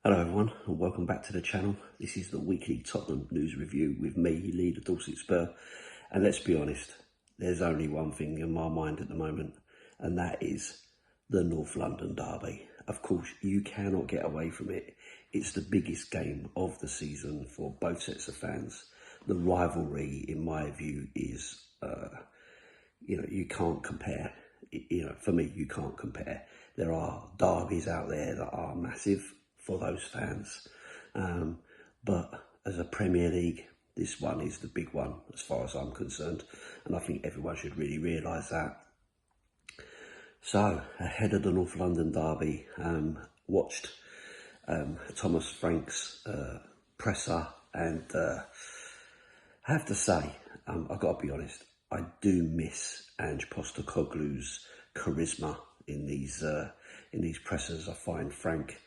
Hello everyone and welcome back to the channel. This is the weekly Tottenham news review with me, Lee The Dorset Spur. And let's be honest, there's only one thing in my mind at the moment, and that is the North London derby. Of course, you cannot get away from it. It's the biggest game of the season for both sets of fans. The rivalry, in my view, is, you can't compare. For me, you can't compare. There are derbies out there that are massive for those fans, but as a Premier League, this one is the big one as far as I'm concerned, and I think everyone should really realise that. So ahead of the North London derby, watched Thomas Frank's presser, and I have to say, I've got to be honest, I do miss Ange Postecoglou's charisma in these pressers. I find Frank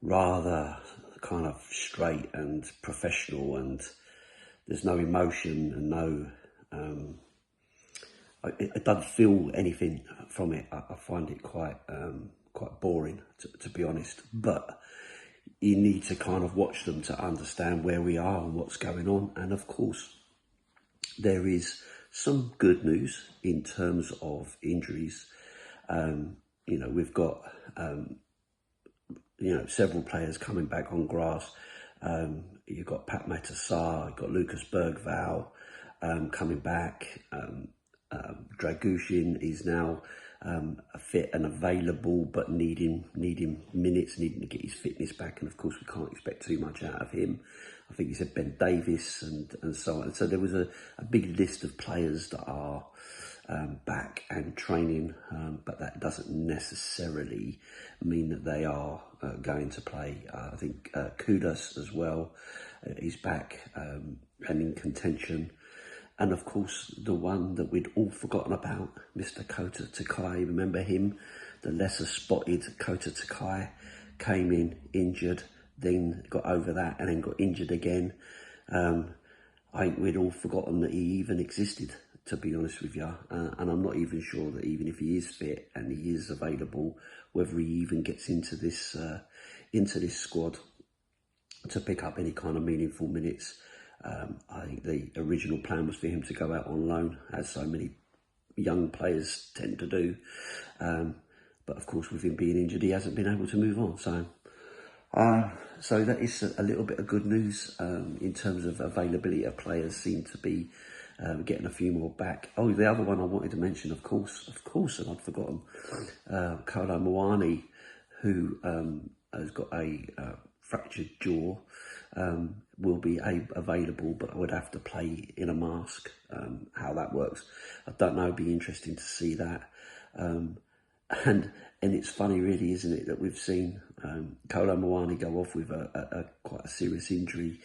rather kind of straight and professional, and there's no emotion and no it doesn't feel anything from it. I find it quite boring, to be honest, but you need to kind of watch them to understand where we are and what's going on. And of course there is some good news in terms of injuries. We've got several players coming back on grass. You've got Pat Matasar, you've got Lucas Bergvall coming back. Dragushin is now fit and available, but needing minutes, needing to get his fitness back. And of course, we can't expect too much out of him. I think he said Ben Davies and so on. So there was a big list of players that are back and training, but that doesn't necessarily mean that they are going to play. I think Kudus as well is back and in contention. And of course, the one that we'd all forgotten about, Mr. Kota Takai. Remember him? The lesser spotted Kota Takai came in injured, then got over that and then got injured again. I think we'd all forgotten that he even existed, to be honest with you. And I'm not even sure that even if he is fit and he is available, whether he even gets into this squad to pick up any kind of meaningful minutes. I think the original plan was for him to go out on loan, as so many young players tend to do. But of course, with him being injured, he hasn't been able to move on. So that is a little bit of good news in terms of availability of players. Seem to be getting a few more back. Oh, the other one I wanted to mention, of course, and I'd forgotten, Kolo Muani, who has got a fractured jaw, will be available, but I would have to play in a mask. How that works, I don't know. It'd be interesting to see that. And it's funny, really, isn't it, that we've seen Kolo Muani go off with a quite a serious injury,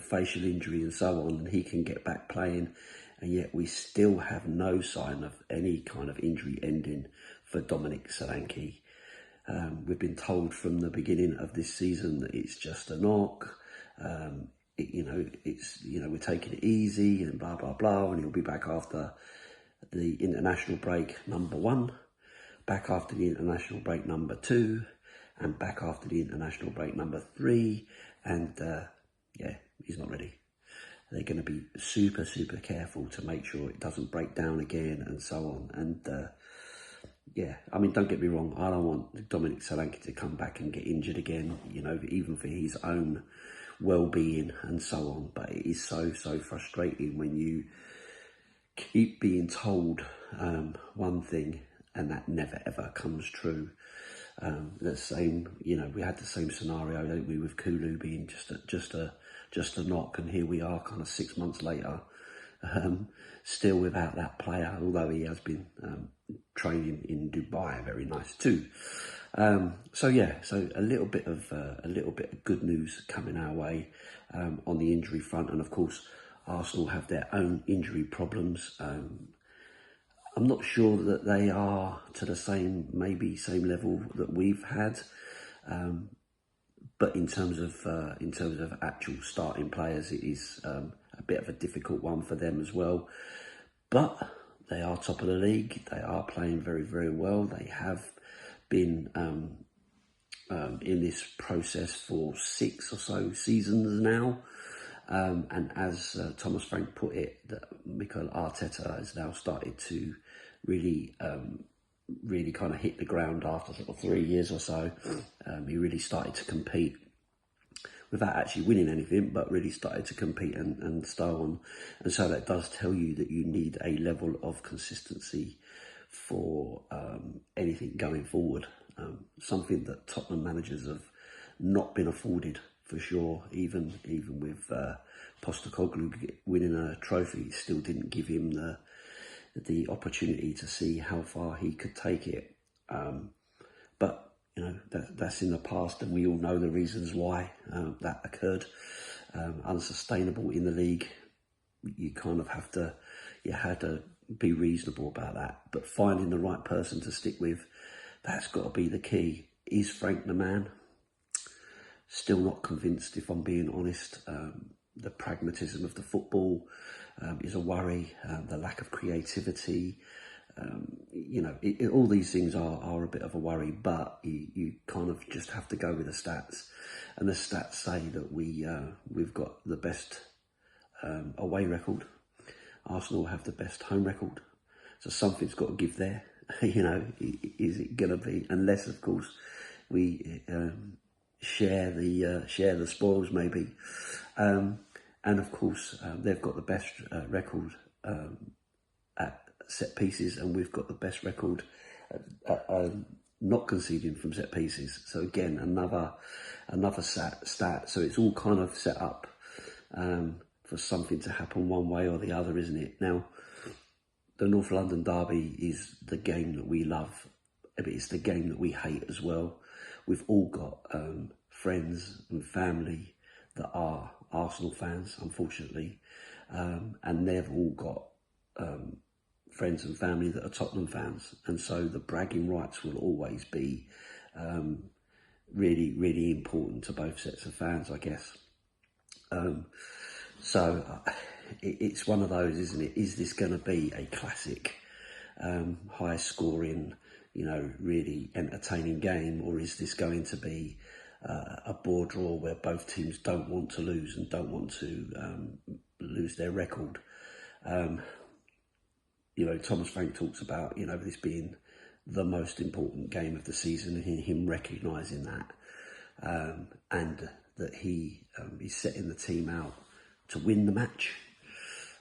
facial injury and so on, and he can get back playing, and yet we still have no sign of any kind of injury ending for Dominic Solanke. We've been told from the beginning of this season that it's just a knock. We're taking it easy and blah blah blah, and he'll be back after the international break number 1, back after the international break number 2, and back after the international break number 3. And he's not ready. They're going to be super careful to make sure it doesn't break down again and so on. And don't get me wrong, I don't want Dominic Solanke to come back and get injured again, even for his own well-being and so on. But it is so frustrating when you keep being told one thing and that never ever comes true. The same, we had the same scenario, don't we, with Kulu being just a knock, and here we are kind of 6 months later, still without that player, although he has been training in Dubai. Very nice too. So a little bit of good news coming our way on the injury front. And of course, Arsenal have their own injury problems. I'm not sure that they are to the same level that we've had. But in terms of actual starting players, it is a bit of a difficult one for them as well. But they are top of the league. They are playing very, very well. They have been in this process for 6 or so seasons now. And as Thomas Frank put it, that Mikel Arteta has now started to really kind of hit the ground after sort of 3 years or so. He really started to compete without actually winning anything, but really started to compete and so on. And so that does tell you that you need a level of consistency for anything going forward. Something that Tottenham managers have not been afforded, for sure. Even with Postecoglou winning a trophy, it still didn't give him the opportunity to see how far he could take it. But you know, that's in the past, and we all know the reasons why that occurred. Unsustainable in the league. You kind of had to be reasonable about that. But finding the right person to stick with, that's got to be the key. Is Frank the man? Still not convinced, if I'm being honest. The pragmatism of the football is a worry. The lack of creativity. You know, all these things are a bit of a worry, but you kind of just have to go with the stats. And the stats say that we've got the best away record. Arsenal have the best home record. So something's got to give there. You know, is it going to be, unless of course we share the spoils maybe. And of course they've got the best record at set pieces, and we've got the best record at not conceding from set pieces. So again, another stat. So it's all kind of set up for something to happen one way or the other, isn't it? Now, the North London derby is the game that we love, but it's the game that we hate as well. We've all got friends and family that are Arsenal fans, unfortunately, and they've all got friends and family that are Tottenham fans, and so the bragging rights will always be really, really important to both sets of fans, I guess. So it's one of those, isn't it? Is this going to be a classic, high scoring, you know, really entertaining game, or is this going to be a bore draw where both teams don't want to lose and don't want to lose their record? You know, Thomas Frank talks about, you know, this being the most important game of the season, and him recognising that, and that he is setting the team out to win the match.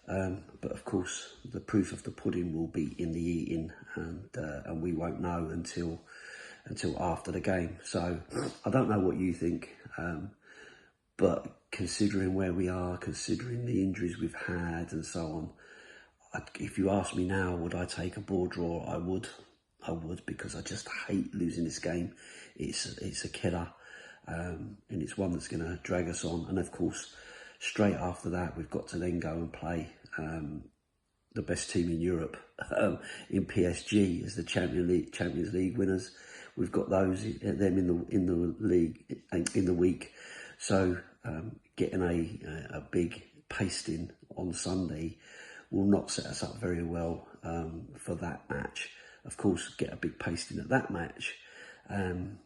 But of course, the proof of the pudding will be in the eating, and we won't know until after the game. So I don't know what you think, but considering where we are, considering the injuries we've had and so on, if you ask me now, would I take a ball draw? I would, because I just hate losing this game. It's a killer, and it's one that's going to drag us on. And of course, straight after that, we've got to then go and play the best team in Europe in PSG as the Champions League winners. We've got them in the league in the week. So getting a big pasting on Sunday will not set us up very well for that match. Of course, get a big pasting at that match, then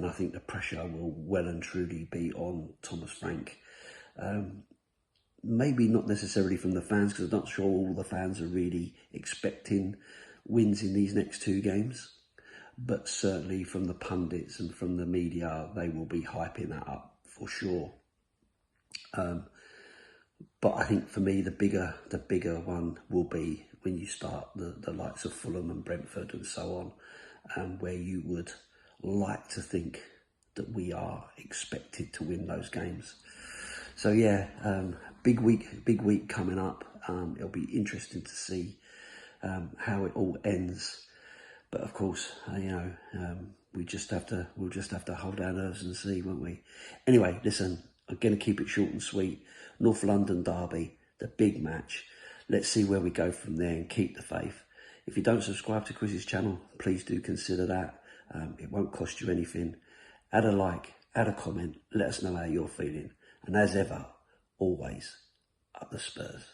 I think the pressure will well and truly be on Thomas Frank. Maybe not necessarily from the fans, because I'm not sure all the fans are really expecting wins in these next 2 games. But certainly from the pundits and from the media, they will be hyping that up for sure. But I think for me, the bigger one will be when you start the likes of Fulham and Brentford and so on, where you would like to think that we are expected to win those games. So yeah, big week coming up. It'll be interesting to see how it all ends. But of course, we'll just have to hold our nerves and see, won't we? Anyway, listen, I'm going to keep it short and sweet. North London derby, the big match. Let's see where we go from there and keep the faith. If you don't subscribe to Chris's channel, please do consider that. It won't cost you anything. add a like, add a comment, let us know how you're feeling. And as ever, always, up the Spurs.